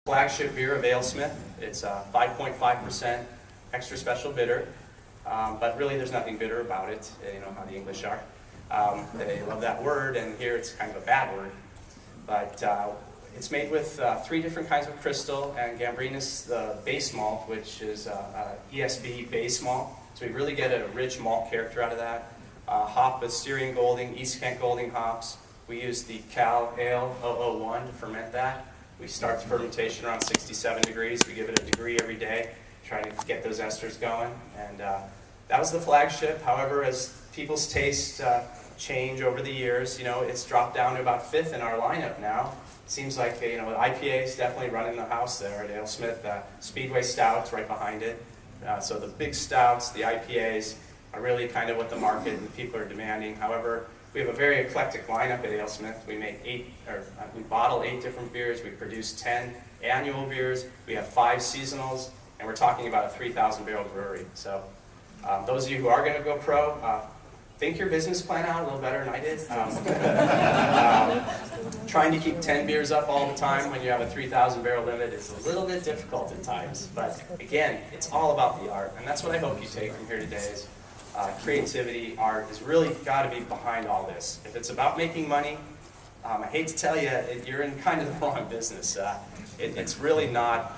Flagship beer of Alesmith. It's 5.5% extra special bitter, but really there's nothing bitter about it. You know how the English are. They love that word, and here it's kind of a bad word. But it's made with 3 different kinds of crystal, and Gambrinus, the base malt, which is ESB base malt. So we really get a rich malt character out of that. Hop with Styrian Golding, East Kent Golding hops. We use the Cal Ale 001 to ferment that. We start the fermentation around 67 degrees. We give it a degree every day, trying to get those esters going. And that was the flagship. However, as people's tastes change over the years, you know, it's dropped down to about 5th in our lineup now. Seems like, you know, IPA is definitely running the house there at Alesmith. Speedway Stouts right behind it. So the big stouts, the IPAs, are really kind of what the market and people are demanding. However, we have a very eclectic lineup at Alesmith. We make we bottle 8 different beers. We produce 10 annual beers. We have 5 seasonals, and we're talking about a 3,000 barrel brewery. So those of you who are going to go pro, think your business plan out a little better than I did. Trying to keep 10 beers up all the time when you have a 3,000 barrel limit is a little bit difficult at times. But again, it's all about the art, and that's what I hope you take from here today is creativity, art has really got to be behind all this. If it's about making money, I hate to tell you, you're in kind of the wrong business. It's really not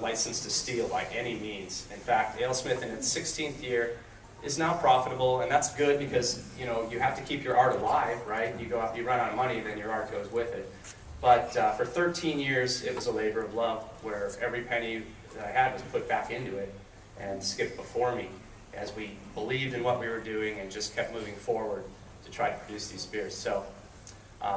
licensed to steal by any means. In fact, Alesmith in its 16th year is now profitable, and that's good because you know you have to keep your art alive, right? You run out of money, then your art goes with it. But for 13 years, it was a labor of love, where every penny that I had was put back into it and skipped before me, as we believed in what we were doing and just kept moving forward to try to produce these beers. So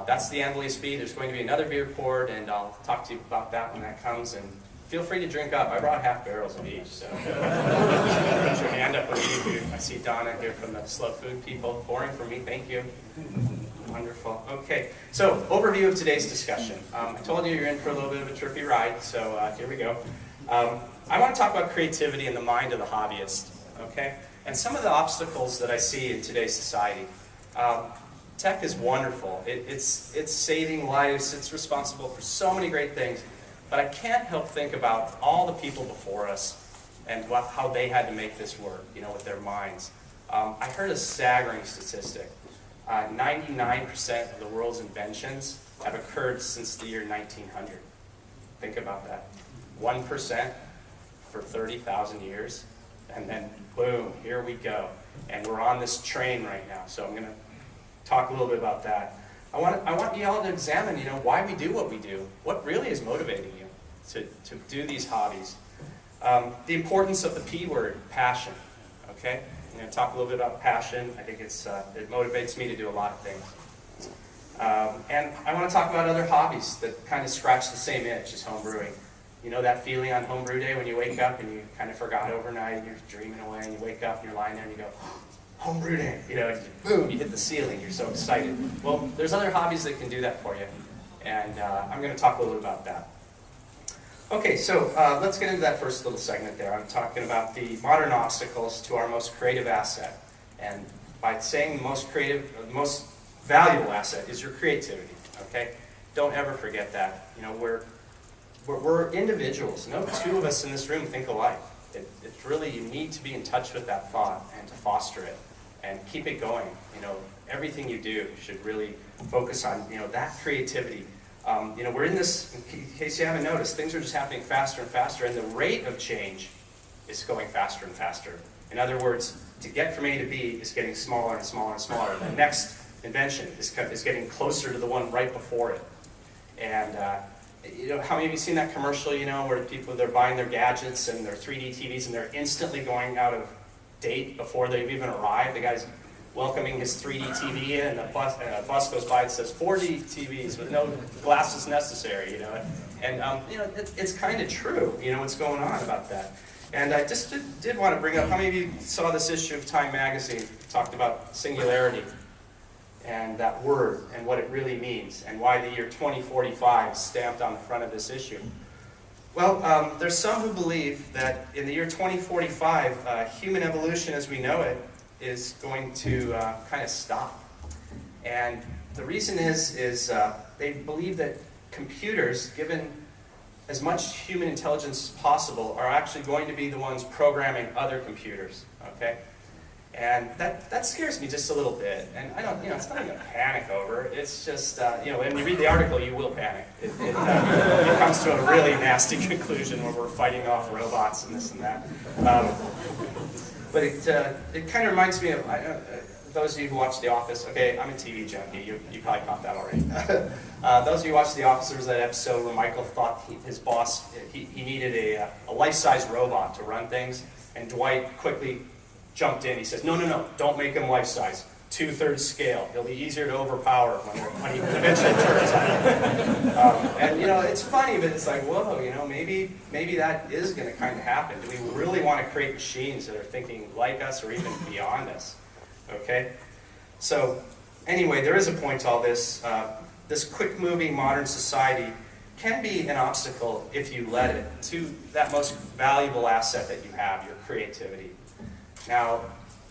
that's the NHC. There's going to be another beer poured, and I'll talk to you about that when that comes. And feel free to drink up. I brought half barrels of each, so put your hand up when you do. I see Donna here from the Slow Food people pouring for me. Thank you. Wonderful. Okay, so overview of today's discussion. I told you you're in for a little bit of a trippy ride, so here we go. I want to talk about creativity in the mind of the hobbyist. Okay, and some of the obstacles that I see in today's society. Tech is wonderful. It's saving lives. It's responsible for so many great things. But I can't help think about all the people before us and how they had to make this work, you know, with their minds. I heard a staggering statistic. 99% of the world's inventions have occurred since the year 1900. Think about that. 1% for 30,000 years. And then, boom, here we go. And we're on this train right now. So I'm going to talk a little bit about that. I want you all to examine, you know, why we do what we do. What really is motivating you to do these hobbies? The importance of the P word, passion. Okay? I'm going to talk a little bit about passion. I think it motivates me to do a lot of things. And I want to talk about other hobbies that kind of scratch the same itch as home brewing. You know that feeling on home brew day when you wake up and you kind of forgot overnight, you're dreaming away, and you wake up and you're lying there and you go, home brew day, you know, boom, you hit the ceiling, you're so excited. Well, there's other hobbies that can do that for you, and I'm going to talk a little bit about that. Okay, so let's get into that first little segment there. I'm talking about the modern obstacles to our most creative asset, and by saying the most creative, the most valuable asset is your creativity, okay? Don't ever forget that. You know, we're individuals. No two of us in this room think alike. It's really, you need to be in touch with that thought and to foster it and keep it going. You know, everything you do should really focus on, you know, that creativity. You know, we're in this, in case you haven't noticed, things are just happening faster and faster, and the rate of change is going faster and faster. In other words, to get from A to B is getting smaller and smaller and smaller. The next invention is getting closer to the one right before it. And you know, how many of you seen that commercial, you know, where they're buying their gadgets and their 3D TVs and they're instantly going out of date before they've even arrived? The guy's welcoming his 3D TV in, and a bus goes by and says 4D TVs with no glasses necessary, you know. And, you know, it's kind of true, you know, what's going on about that. And I just did want to bring up, how many of you saw this issue of Time magazine? It talked about singularity and that word and what it really means, and why the year 2045 is stamped on the front of this issue. Well, there's some who believe that in the year 2045, human evolution as we know it is going to kind of stop. And the reason is they believe that computers, given as much human intelligence as possible are actually going to be the ones programming other computers, okay? And that scares me just a little bit. And I don't, it's nothing to panic over. It's just, when you read the article, you will panic. It comes to a really nasty conclusion where we're fighting off robots and this and that. But it kind of reminds me of, those of you who watch The Office, okay, I'm a TV junkie, you probably caught that already. Those of you who watch The Office, there was that episode where Michael thought his boss, he needed a life-size robot to run things, and Dwight quickly jumped in. He says, no, don't make him life-size. 2/3 scale. He'll be easier to overpower when he eventually turns on it. And it's funny, but it's like, whoa, maybe that is going to kind of happen. Do we really want to create machines that are thinking like us or even beyond us? Okay? So, anyway, there is a point to all this. This quick-moving modern society can be an obstacle, if you let it, to that most valuable asset that you have, your creativity. Now,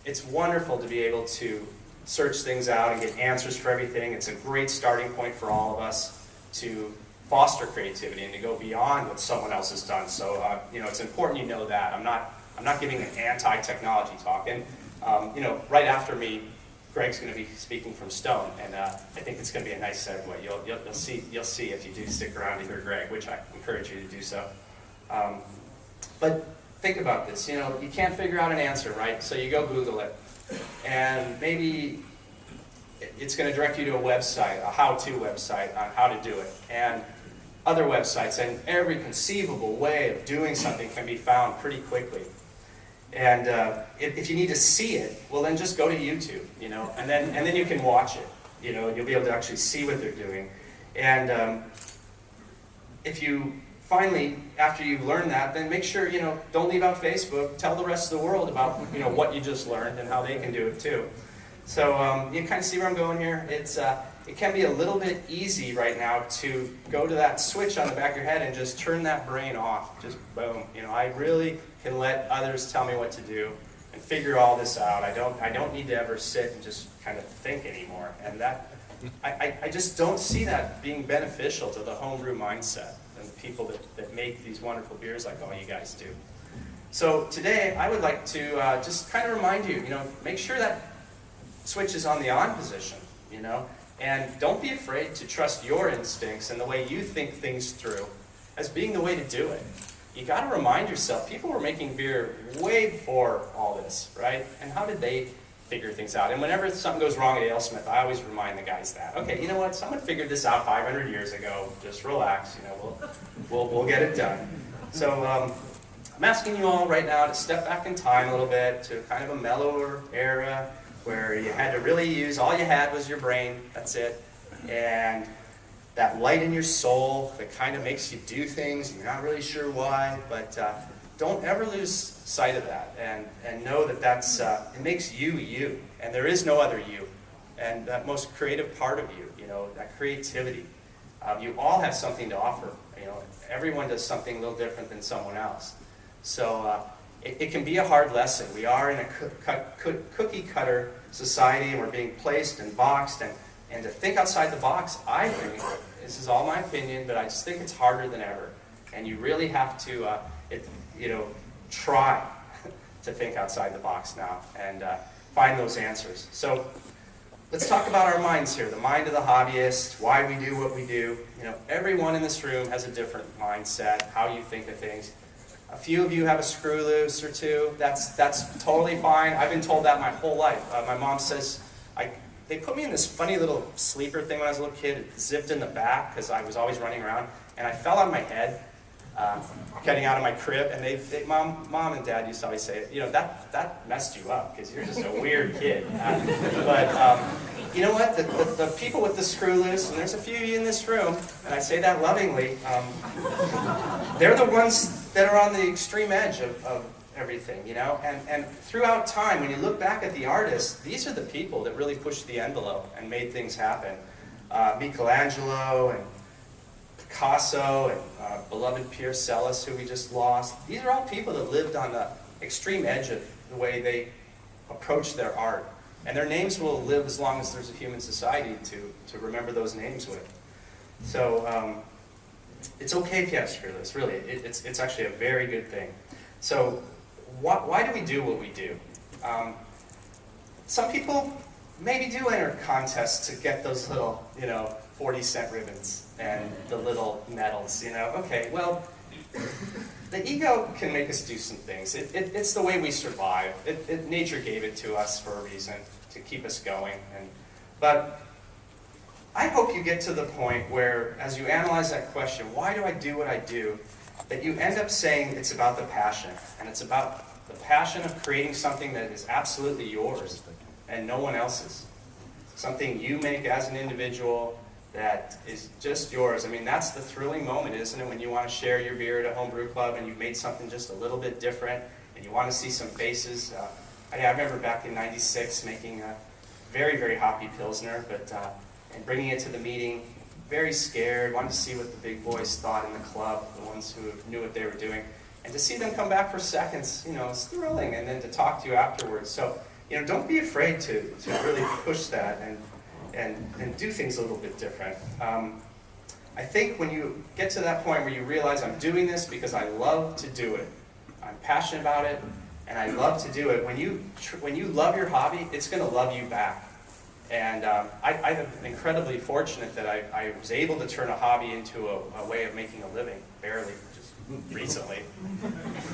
it's wonderful to be able to search things out and get answers for everything. It's a great starting point for all of us to foster creativity and to go beyond what someone else has done. So, it's important you know that. I'm not giving an anti-technology talk. And, right after me, Greg's going to be speaking from Stone, and I think it's going to be a nice segue. You'll see if you do stick around to hear Greg, which I encourage you to do so. But think about this. You can't figure out an answer, right? So you go Google it, and maybe it's going to direct you to a website, a how-to website on how to do it, and other websites, and every conceivable way of doing something can be found pretty quickly. And if you need to see it, well, then just go to YouTube, and then you can watch it, and you'll be able to actually see what they're doing. And if you finally, after you've learned that, then make sure, don't leave out Facebook. Tell the rest of the world about, what you just learned and how they can do it too. So you kind of see where I'm going here. It can be a little bit easy right now to go to that switch on the back of your head and just turn that brain off. Just boom. I really can let others tell me what to do and figure all this out. I don't need to ever sit and just kind of think anymore. And I just don't see that being beneficial to the homebrew mindset and the people that make these wonderful beers like all you guys do. So today I would like to just kind of remind you, make sure that switch is on the on position, and don't be afraid to trust your instincts and the way you think things through as being the way to do it. You got to remind yourself, people were making beer way before all this, right? And how did they figure things out? And whenever something goes wrong at Alesmith, I always remind the guys that, okay, you know what? Someone figured this out 500 years ago. Just relax. We'll get it done. So I'm asking you all right now to step back in time a little bit to kind of a mellower era where you had to really use, all you had was your brain. That's it. And that light in your soul that kind of makes you do things, you're not really sure why, but don't ever lose sight of that, and know that that's, it makes you, you, and there is no other you, and that most creative part of you, that creativity. You all have something to offer, everyone does something a little different than someone else. So it can be a hard lesson. We are in a cookie cutter society, and we're being placed and boxed, and to think outside the box, I think, this is all my opinion, but I just think it's harder than ever. And you really have to, try to think outside the box now and find those answers. So let's talk about our minds here, the mind of the hobbyist, why we do what we do. Everyone in this room has a different mindset, how you think of things. A few of you have a screw loose or two. That's totally fine. I've been told that my whole life. My mom says, they put me in this funny little sleeper thing when I was a little kid. It zipped in the back because I was always running around. And I fell on my head getting out of my crib. And mom and dad used to always say, that messed you up because you're just a weird kid. But you know what? The people with the screw loose, and there's a few of you in this room, and I say that lovingly, they're the ones that are on the extreme edge of everything, and throughout time, when you look back at the artists, these are the people that really pushed the envelope and made things happen. Michelangelo and Picasso and beloved Pierre Celis, who we just lost. These are all people that lived on the extreme edge of the way they approached their art. And their names will live as long as there's a human society to remember those names with. So it's okay if you have screwless, really. It's actually a very good thing. So why do we do what we do? Some people maybe do enter contests to get those little, 40-cent ribbons and the little medals, Okay, well, the ego can make us do some things. It's the way we survive. Nature gave it to us for a reason, to keep us going. But I hope you get to the point where, as you analyze that question, why do I do what I do, that you end up saying it's about the passion. And it's about the passion of creating something that is absolutely yours and no one else's. Something you make as an individual that is just yours. I mean, that's the thrilling moment, isn't it, when you want to share your beer at a home brew club and you've made something just a little bit different and you want to see some faces. I remember back in '96 making a very, very hoppy Pilsner, and bringing it to the meeting, very scared, wanted to see what the big boys thought in the club, the ones who knew what they were doing. And to see them come back for seconds, it's thrilling, and then to talk to you afterwards. So, don't be afraid to really push that and do things a little bit different. I think when you get to that point where you realize I'm doing this because I love to do it, I'm passionate about it, and I love to do it, when you love your hobby, it's going to love you back. And I'm incredibly fortunate that I was able to turn a hobby into a way of making a living, barely, just recently.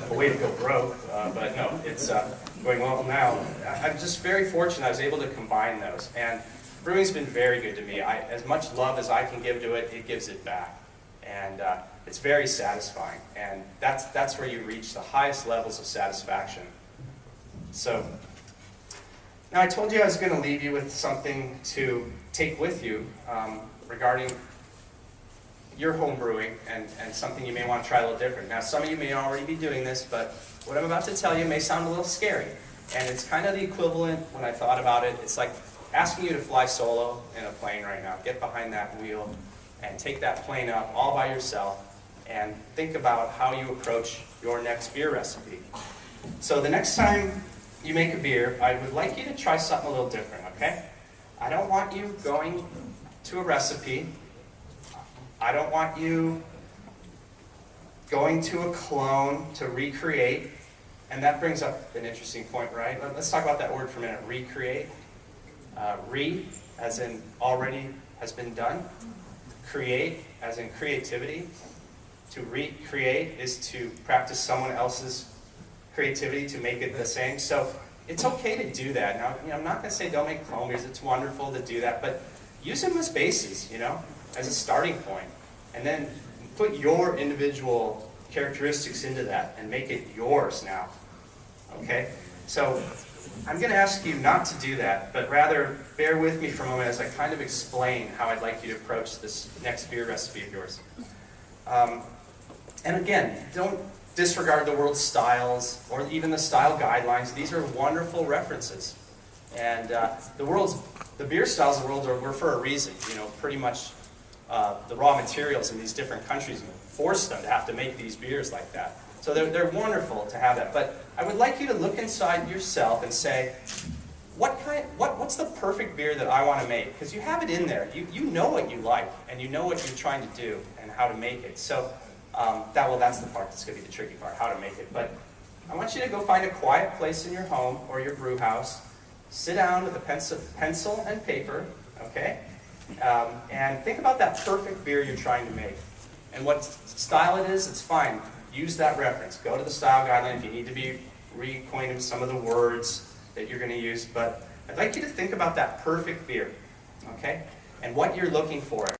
A way to go broke, but no, it's going well now. I'm just very fortunate I was able to combine those. And brewing's been very good to me. As much love as I can give to it, it gives it back. And it's very satisfying. And that's where you reach the highest levels of satisfaction. So, now I told you I was going to leave you with something to take with you regarding your home brewing and something you may want to try a little different. Now some of you may already be doing this, but what I'm about to tell you may sound a little scary. And it's kind of the equivalent, when I thought about it, it's like asking you to fly solo in a plane right now. Get behind that wheel and take that plane up all by yourself and think about how you approach your next beer recipe. So the next time you make a beer, I would like you to try something a little different, okay? I don't want you going to a recipe. I don't want you going to a clone to recreate. And that brings up an interesting point, right? Let's talk about that word for a minute, recreate. Re, as in already has been done. Create, as in creativity. To recreate is to practice someone else's creativity to make it the same. So it's okay to do that. Now, I'm not going to say don't make clone beers. It's wonderful to do that, but use them as bases, as a starting point, and then put your individual characteristics into that and make it yours now. Okay? So I'm going to ask you not to do that, but rather bear with me for a moment as I kind of explain how I'd like you to approach this next beer recipe of yours. And again, don't disregard the world's styles or even the style guidelines. These are wonderful references. And the beer styles of the world were for a reason. Pretty much the raw materials in these different countries forced them to have to make these beers like that. So they're wonderful to have that. But I would like you to look inside yourself and say, what's the perfect beer that I want to make? Because you have it in there. You know what you like, and you know what you're trying to do and how to make it. So that's the part that's going to be the tricky part, how to make it. But I want you to go find a quiet place in your home or your brew house. Sit down with a pencil and paper, okay? And think about that perfect beer you're trying to make. And what style it is, it's fine. Use that reference. Go to the style guideline if you need to be reacquainted with some of the words that you're going to use. But I'd like you to think about that perfect beer, okay? And what you're looking for.